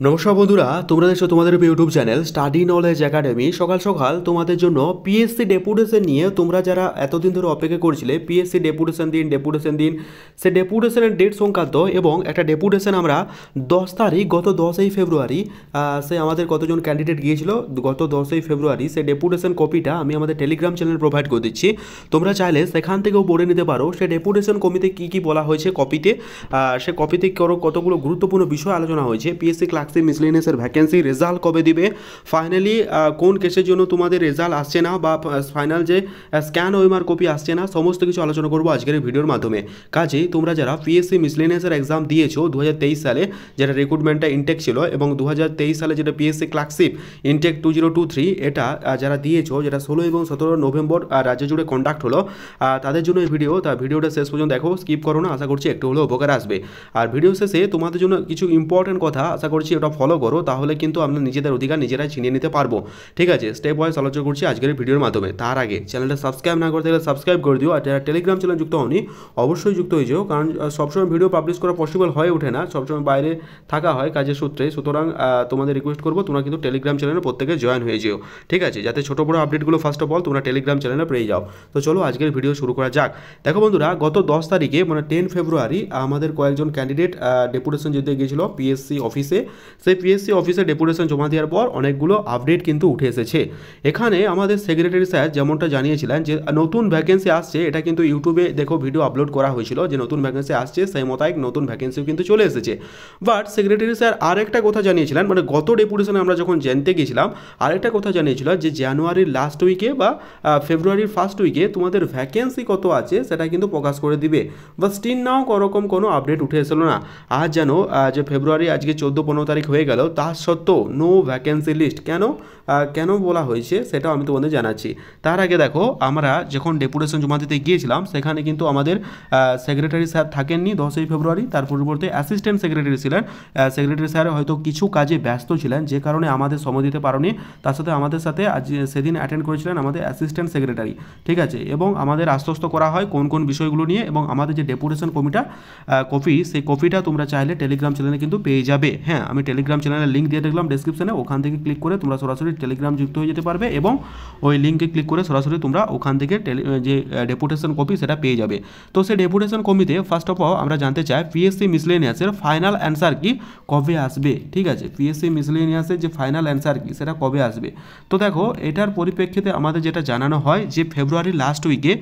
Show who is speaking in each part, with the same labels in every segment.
Speaker 1: নমস্কার বন্ধুরা, তোমরা দেখছো তোমাদের YouTube channel study knowledge academy. সকাল সকাল তোমাদের জন্য পিএসসি ডেপুটেশন নিয়ে তোমরা যারা এতদিন ধরে অপেক্ষা করছিলে পিএসসি ডেপুটেশন দিন সে ডেপুটেশনের ডেট সংক্রান্ত এবং একটা ডেপুটেশন আমরা 10 তারিখ গত 10ই ফেব্রুয়ারি সে আমাদের কতজন ক্যান্ডিডেট গিয়েছিল গত 10ই ফেব্রুয়ারি সে ডেপুটেশন কপিটা আমি আমাদের টেলিগ্রাম চ্যানেল প্রোভাইড করে দিচ্ছি। তোমরা চাইলে সেখান থেকেও পড়ে নিতে পারো সে ডেপুটেশন কমিতে কী কী বলা হয়েছে কপিতে। সে কপিতে কতগুলো গুরুত্বপূর্ণ বিষয় আলোচনা হয়েছে। পিএসসি ক্লার্কশিপ মিসলেনিয়াসের ভ্যাকেন্সি রেজাল্ট কবে দিবে, ফাইনালি কোন কেসের জন্য তোমাদের রেজাল্ট আসছে না বা ফাইনাল যে স্ক্যান ওএমআর কপি আসছে না, সমস্ত কিছু আলোচনা করবো আজকের এই ভিডিওর মাধ্যমে। কাজেই তোমরা যারা পিএসসি মিসলেনিয়াসের এক্সাম দিয়েছো 2023 সালে, যেটা রিক্রুটমেন্টটা ইনটেক ছিল, এবং 2023 সালে যেটা পিএসসি ক্লার্কশিপ ইনটেক 2023 এটা যারা দিয়েছো, যেটা 16 এবং 17 নভেম্বর রাজ্য জুড়ে কন্ডাক্ট হলো, তাদের জন্য এই ভিডিওটা শেষ পর্যন্ত দেখো, স্কিপ করো না। আশা করছি একটু হলেও উপকার আসবে। আর ভিডিও শেষে তোমাদের জন্য কিছু ইম্পর্টেন্ট কথা আশা করছি ওটা ফলো করো, তাহলে কিন্তু আমরা নিজেদের অধিকার নিজেরাই ছিনিয়ে নিতে পারবো। ঠিক আছে, স্টেপ ওয়াইজ আলোচনা করছি আজকের ভিডিওর মাধ্যমে। তার আগে চ্যানেলটা সাবস্ক্রাইব না করতে গেলে সাবস্ক্রাইব করে দিও, আর যারা টেলিগ্রাম চ্যানেল যুক্ত হওনি অবশ্যই যুক্ত হয়ে যাও, কারণ সবসময় ভিডিও পাবলিশ করা পসিবল হয়ে ওঠে না, সবসময় বাইরে থাকা হয় কাজের সূত্রে। সুতরাং তোমাদের রিকোয়েস্ট করবো তোমরা কিন্তু টেলিগ্রাম চ্যানেলে প্রত্যেকে জয়েন হয়ে যেও। ঠিক আছে, যাতে ছোটো বড়ো আপডেটগুলো ফার্স্ট অফ অল তোমরা টেলিগ্রাম চ্যানেলে পেয়ে যাও। তো চলো আজকের ভিডিও শুরু করা যাক। দেখো বন্ধুরা, গত 10 তারিখে মানে 10 ফেব্রুয়ারি আমাদের কয়েকজন ক্যান্ডিডেট ডেপুটেশন যেতে গিয়েছিল পিএসসি অফিসে। সেই পিএসসি অফিসে ডেপুটেশন জমা দেওয়ার পর অনেকগুলো আপডেট কিন্তু উঠে এসেছে। এখানে আমাদের সেক্রেটারি স্যার যেমনটা জানিয়েছিলেন যে নতুন ভ্যাকেন্সি আসছে, এটা কিন্তু ইউটিউবে দেখো ভিডিও আপলোড করা হয়েছিল যে নতুন ভ্যাকেন্সি আসছে, সেই মোতাবেক নতুন ভ্যাকেন্সিও কিন্তু চলে এসেছে। বাট সেক্রেটারি স্যার আরেকটা কথা জানিয়েছিলেন, মানে গত ডেপুটেশনে আমরা যখন জানতে গেছিলাম আরেকটা কথা জানিয়েছিল যে জানুয়ারির লাস্ট উইকে বা ফেব্রুয়ারির ফার্স্ট উইকে তোমাদের ভ্যাকেন্সি কত আছে সেটা কিন্তু প্রকাশ করে দিবে। বা স্টিল নাও কোনোরকম কোনো আপডেট উঠে এসেছিল না। আজ জানো যে ফেব্রুয়ারি আজকে 14-15 তারিখ হয়ে গেল, তার সত্ত্বেও নো ভ্যাকেন্সি লিস্ট। কেন বলা হয়েছে সেটাও আমি তোমাদের জানাচ্ছি। তার আগে দেখো, আমরা যখন ডেপুটেশন জমা দিতে গিয়েছিলাম সেখানে কিন্তু আমাদের সেক্রেটারি স্যার থাকেননি 10ই ফেব্রুয়ারি, তার পরিবর্তে অ্যাসিস্ট্যান্ট সেক্রেটারি ছিলেন। সেক্রেটারি স্যার হয়তো কিছু কাজে ব্যস্ত ছিলেন, যে কারণে আমাদের সময় দিতে পারেনি। তার সাথে আমাদের সাথে আজ সেদিন অ্যাটেন্ড করেছিলেন আমাদের অ্যাসিস্ট্যান্ট সেক্রেটারি। ঠিক আছে, এবং আমাদের আশ্বস্ত করা হয় কোন কোন বিষয়গুলো নিয়ে, এবং আমাদের যে ডেপুটেশন কপি সেই কপিটা তোমরা চাইলে টেলিগ্রাম চ্যানেলে কিন্তু পেয়ে যাবে। হ্যাঁ, আমি টেলিগ্রাম চ্যানেলের লিঙ্ক দিয়ে দেখলাম ডেসক্রিপশনে, ওখান থেকে ক্লিক করে তোমরা সরাসরি টেলিগ্রাম যুক্ত হয়ে যেতে পারবে, এবং ওই লিঙ্কে ক্লিক করে সরাসরি তোমরা ওখান থেকে যে ডেপুটেশন কপি সেটা পেয়ে যাবে। তো সেই ডেপুটেশন কপিতে ফার্স্ট অফ অল আমরা জানতে চাই পিএসসি মিসলেনিয়াসের ফাইনাল অ্যান্সার কি কবে আসবে। ঠিক আছে, পিএসসি মিসলেনিয়াসের যে ফাইনাল অ্যান্সার কি সেটা কবে আসবে। তো দেখো, এটার পরিপ্রেক্ষিতে আমাদের যেটা জানানো হয় যে ফেব্রুয়ারির লাস্ট উইকে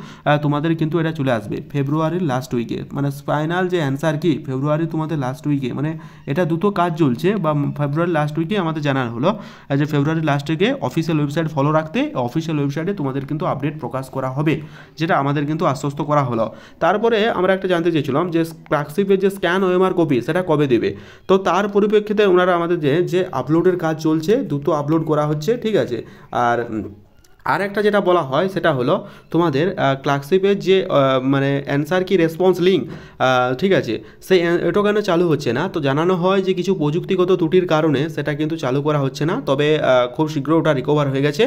Speaker 1: তোমাদের কিন্তু এটা চলে আসবে। ফেব্রুয়ারির লাস্ট উইকে মানে ফাইনাল যে অ্যান্সার কি ফেব্রুয়ারি তোমাদের লাস্ট উইকে, মানে এটা দুটো কাজ চলছে। বা ফেব্রুয়ারি লাস্ট উইকে আমাদের জানানো হলো যে ফেব্রুয়ারি লাস্ট উইকে অফিসিয়াল ওয়েবসাইট ফলো রাখতে, অফিসিয়াল ওয়েবসাইটে তোমাদের কিন্তু আপডেট প্রকাশ করা হবে, যেটা আমাদের কিন্তু আশ্বস্ত করা হলো। তারপরে আমরা একটা জানতে চেয়েছিলাম যে ক্লার্কশিপের যে স্ক্যান ওএমআর কপি সেটা কবে দেবে। তো তার পরিপ্রেক্ষিতে ওনারা আমাদের যে আপলোডের কাজ চলছে, দ্রুত আপলোড করা হচ্ছে। ঠিক আছে, আর একটা যেটা বলা হয় সেটা হলো তোমাদের ক্লার্কশিপের যে মানে অ্যান্সার কি রেসপন্স লিঙ্ক, ঠিক আছে, সেই এটা কেন চালু হচ্ছে না। তো জানানো হয় যে কিছু প্রযুক্তিগত ত্রুটির কারণে সেটা কিন্তু চালু করা হচ্ছে না, তবে খুব শীঘ্র ওটা রিকভার হয়ে গেছে,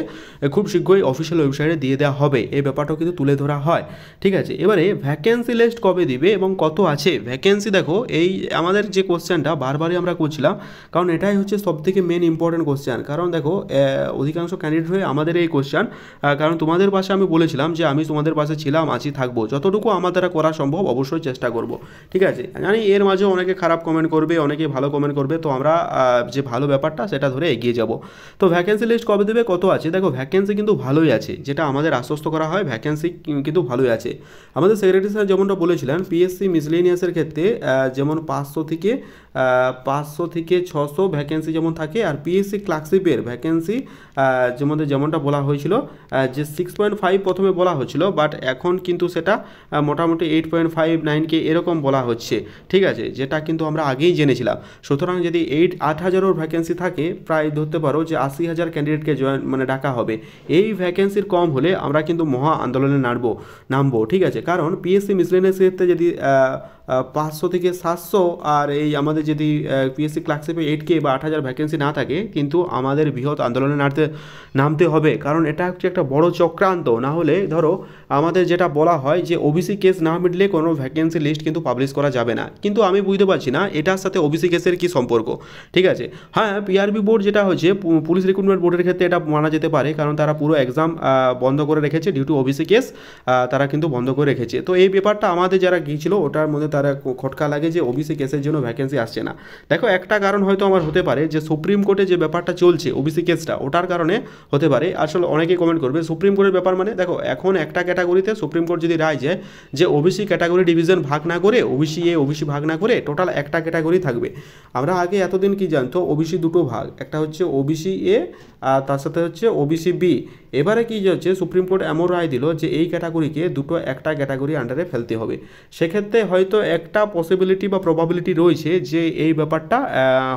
Speaker 1: খুব শীঘ্রই অফিসিয়াল ওয়েবসাইটে দিয়ে দেওয়া হবে। এই ব্যাপারটাও কিন্তু তুলে ধরা হয়। ঠিক আছে, এবারে ভ্যাকেন্সি লিস্ট কবে দিবে এবং কত আছে ভ্যাকেন্সি। দেখো, এই আমাদের যে কোশ্চেনটা বারবারই আমরা করছিলাম, কারণ এটাই হচ্ছে সবথেকে মেন ইম্পর্টেন্ট কোশ্চেন। কারণ দেখো, অধিকাংশ ক্যান্ডিডেট হয়ে আমাদের এই কোশ্চেন, কারণ তোমাদের পাশে আমি বলেছিলাম যে আমি তোমাদের পাশে ছিলাম, আছি, থাকবো, যতটুকু আমার দ্বারা করা সম্ভব অবশ্যই চেষ্টা করব। ঠিক আছে, জানি এর মাঝে অনেকে খারাপ কমেন্ট করবে, অনেকে ভালো কমেন্ট করবে, তো আমরা যে ভালো ব্যাপারটা সেটা ধরে এগিয়ে যাব। তো ভ্যাকেন্সি লিস্ট কবে দেবে, কত আছে। দেখো, ভ্যাকেন্সি কিন্তু ভালোই আছে, যেটা আমাদের আশ্বস্ত করা হয়, ভ্যাকেন্সি কিন্তু ভালোই আছে। আমাদের সেক্রেটারি স্যার যেমনটা বলেছিলেন পিএসসি মিসলেনিয়াসের ক্ষেত্রে যেমন 500 থেকে 600 ভ্যাকেন্সি যেমন থাকে, আর পিএসসি ক্লার্কশিপের ভ্যাকেন্সি যেমনটা বলা হয়েছিল যে 6.5 প্রথমে বলা হচ্ছিল, বাট এখন কিন্তু সেটা মোটামুটি 8.59K এরকম বলা হচ্ছে। ঠিক আছে, যেটা কিন্তু আমরা আগেই জেনেছিলাম। সুতরাং যদি 8,000 ভ্যাকেন্সি থাকে, প্রায় ধরতে পারো যে 80,000 ক্যান্ডিডেটকে ডাকা হবে। এই ভ্যাকেন্সির কম হলে আমরা কিন্তু মহা আন্দোলনে নামবো। ঠিক আছে, কারণ পিএসসি মিসলেনিয়াস ক্ষেত্রে যদি 500 থেকে 700, আর এই আমাদের যদি পিএসসি ক্লার্কশিপে 8K বা 8,000 ভ্যাকেন্সি না থাকে, কিন্তু আমাদের বৃহৎ আন্দোলনে নামতে হবে। কারণ এটা এটা হচ্ছে একটা বড় চক্রান্ত। না হলে ধরো আমাদের যেটা বলা হয় যে ওবিসি কেস না মিটলে কোনো ভ্যাকেন্সি লিস্ট কিন্তু পাবলিশ করা যাবে না, কিন্তু আমি বুঝতে পারছি না এটার সাথে ওবিসি কেসের কী সম্পর্ক। ঠিক আছে, হ্যাঁ পিআরবি বোর্ড যেটা হচ্ছে পুলিশ রিক্রুটমেন্ট বোর্ডের ক্ষেত্রে এটা মানা যেতে পারে, কারণ তারা পুরো এক্সাম বন্ধ করে রেখেছে ডিউ টু ওবিসি কেস, তারা কিন্তু বন্ধ করে রেখেছে। তো এই ব্যাপারটা আমাদের যারা গিয়েছিল ওটার মধ্যে তারা খটকা লাগে যে ওবিসি কেসের জন্য ভ্যাকেন্সি আসছে না। দেখো একটা কারণ হয়তো আমার হতে পারে যে সুপ্রিম কোর্টে যে ব্যাপারটা চলছে ওবিসি কেসটা, ওটার কারণে হতে পারে। আসলে অনেকেই কমেন্ট করবে সুপ্রিম কোর্টের ব্যাপার মানে, দেখো এখন একটা ক্যাটাগরিতে সুপ্রিম কোর্ট যদি রায় যায় যে ওবিসি ক্যাটাগরি ডিভিশন ভাগ না করে, ওবিসি এ ওবিসি ভাগ না করে টোটাল একটা ক্যাটাগরি থাকবে। আমরা আগে এতদিন কি জানতো ওবিসি দুটো ভাগ, একটা হচ্ছে ওবিসি এ আর তার সাথে হচ্ছে ওবিসি বি। এবারে কি হচ্ছে সুপ্রিম কোর্ট এমন রায় দিল যে এই ক্যাটাগরিকে দুটো একটা ক্যাটাগরি আন্ডারে ফেলতে হবে। সেক্ষেত্রে হয়তো একটা পসিবিলিটি বা প্রবাবিলিটি রয়েছে যে এই ব্যাপারটা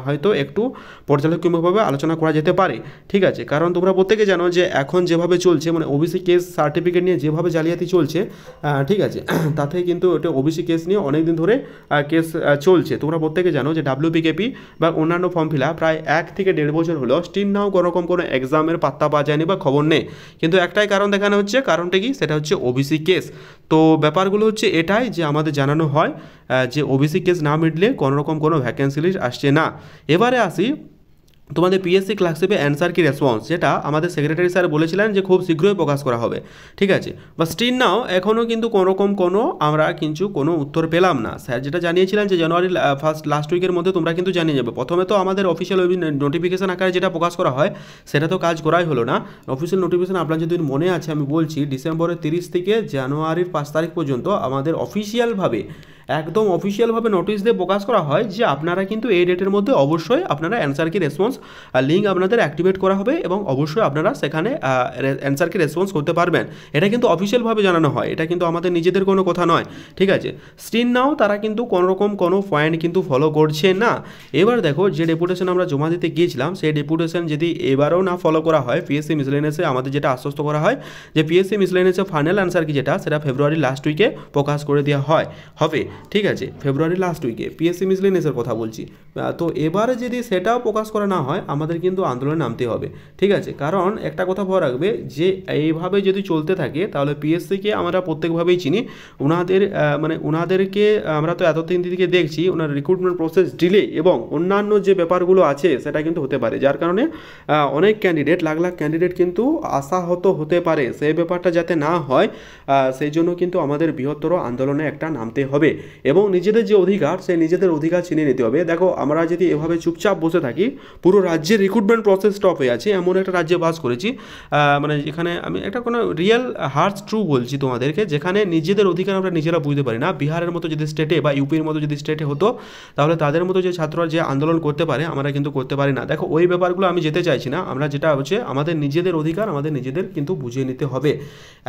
Speaker 1: হয়তো একটু পর্যালোচনামূলকভাবে আলোচনা করা যেতে পারে। ঠিক আছে, কারণ তোমরা প্রত্যেকে জানো যে এখন যেভাবে চলছে মানে ওবিসি কেস সার্টিফিকেট নিয়ে যেভাবে জালিয়াতি চলছে, ঠিক আছে, তাতে কিন্তু এটা ওবিসি কেস নিয়ে অনেক দিন ধরে কেস চলছে। তোমরা প্রত্যেকে জানো যে WPKP বা অন্যান্য ফর্ম ফিল আপ প্রায় 1 থেকে 1.5 বছর হলো স্টিল নাও কোনোরকম কোনো এক্সামের পাত্তা পাওয়া যায়নি বা খবর নেই। কিন্তু একটাই কারণ দেখানো হচ্ছে, কারণটা কি, সেটা হচ্ছে ওবিসি কেস। তো ব্যাপারগুলো হচ্ছে এটাই যে আমাদের জানানো হয় যে ওবিসি কেস না মিটলে কোনোরকম কোনো ভ্যাকেন্সি লিস্ট আসছে না। এবারে আসি তোমাদের পিএসসি ক্লার্কশিপে অ্যান্সার কি রেসপন্স, যেটা আমাদের সেক্রেটারি স্যার বলেছিলেন যে খুব শীঘ্রই প্রকাশ করা হবে। ঠিক আছে, বা স্টিল নাও এখনও কিন্তু কোনোরকম আমরা কিন্তু কোনো উত্তর পেলাম না। স্যার যেটা জানিয়েছিলেন যে জানুয়ারি লাস্ট উইকের মধ্যে তোমরা কিন্তু জানিয়ে যাবে। প্রথমে তো আমাদের অফিসিয়াল নোটিফিকেশন আকারে যেটা প্রকাশ করা হয় সেটা তো কাজ করাই হলো না। অফিসিয়াল নোটিফিকেশন আপনার যদি মনে আছে আমি বলছি ডিসেম্বরের 30 থেকে জানুয়ারির 5 তারিখ পর্যন্ত আমাদের অফিসিয়ালভাবে একদম অফিসিয়ালভাবে নোটিশ দিয়ে প্রকাশ করা হয় যে আপনারা কিন্তু এই ডেটের মধ্যে অবশ্যই আপনারা অ্যান্সার কি রেসপন্স লিঙ্ক আপনাদের অ্যাক্টিভেট করা হবে এবং অবশ্যই আপনারা সেখানে অ্যান্সার কি রেসপন্স করতে পারবেন। এটা কিন্তু অফিসিয়ালভাবে জানানো হয়, এটা কিন্তু আমাদের নিজেদের কোনো কথা নয়। ঠিক আছে, স্টিল নাও তারা কিন্তু কোনোরকম কোনো পয়েন্ট কিন্তু ফলো করছে না। এবার দেখো যে ডেপুটেশন আমরা জমা দিতে গিয়েছিলাম সেই ডেপুটেশন যদি এবারও না ফলো করা হয়, পিএসসি মিসলেনিয়াসে আমাদের যেটা আশ্বস্ত করা হয় যে পিএসসি মিসলেনিয়াসে ফাইনাল অ্যান্সার কি যেটা সেটা ফেব্রুয়ারি লাস্ট উইকে প্রকাশ করে দেওয়া হবে। ঠিক আছে, ফেব্রুয়ারি লাস্ট উইকে পিএসসি মিসলেনিয়াসের কথা বলছি। তো এবারে যদি সেটাও প্রকাশ করা না হয় আমাদের কিন্তু আন্দোলনে নামতে হবে। ঠিক আছে, কারণ একটা কথা ভয় রাখবে যে এইভাবে যদি চলতে থাকে তাহলে পিএসসিকে আমরা প্রত্যেকভাবেই চিনি, ওনাদেরকে আমরা তো এতদিন থেকে দেখছি ওনার রিক্রুটমেন্ট প্রসেস ডিলে এবং অন্যান্য যে ব্যাপারগুলো আছে সেটা কিন্তু হতে পারে, যার কারণে অনেক ক্যান্ডিডেট লাখ লাখ ক্যান্ডিডেট কিন্তু আশাহত হতে পারে। সেই ব্যাপারটা যাতে না হয় সেই জন্য কিন্তু আমাদের বৃহত্তর আন্দোলনে একটা নামতে হবে এবং নিজেদের যে অধিকার সেই নিজেদের অধিকার ছিনিয়ে নিতে হবে। দেখো আমরা যদি এভাবে চুপচাপ বসে থাকি, পুরো রাজ্যের রিক্রুটমেন্ট প্রসেস স্টপ হয়ে আছে, এমন একটা রাজ্যে বাস করেছি মানে যেখানে আমি একটা কোনো রিয়েল হার্টস ট্রু বলছি তোমাদেরকে, যেখানে নিজেদের অধিকার আমরা নিজেরা বুঝতে পারি না। বিহারের মতো যদি স্টেটে বা ইউপির মতো যদি স্টেটে হতো তাহলে তাদের মতো যে ছাত্ররা যে আন্দোলন করতে পারে আমরা কিন্তু করতে পারি না। দেখো ওই ব্যাপারগুলো আমি যেতে চাইছি না, আমরা যেটা হচ্ছে আমাদের নিজেদের অধিকার আমাদের নিজেদের কিন্তু বুঝিয়ে নিতে হবে।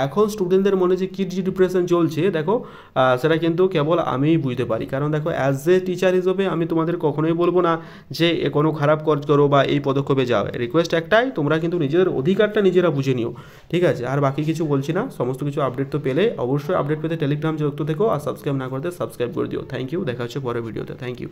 Speaker 1: এখন স্টুডেন্টদের মনে যে কি ডিপ্রেশন চলছে দেখো সেটা কিন্তু কেবল আমিই বুঝতে পারি, কারণ দেখো অ্যাজ এ টিচার হিসেবে আমি তোমাদের কখনোই বলবো না যে কোনো খারাপ কাজ করো বা এই পদক্ষেপে যাও। রিকোয়েস্ট একটাই, তোমরা কিন্তু নিজেদের অধিকারটা নিজেরা বুঝে নিও। ঠিক আছে, আর বাকি কিছু বলছি না, সমস্ত কিছু আপডেট তো পেলে অবশ্যই আপডেট পেতে টেলিগ্রাম যুক্ত থেকো আর সাবস্ক্রাইব না করতে সাবস্ক্রাইব করে দিও। থ্যাংক ইউ, দেখা হচ্ছে পরের ভিডিওতে। Thank you.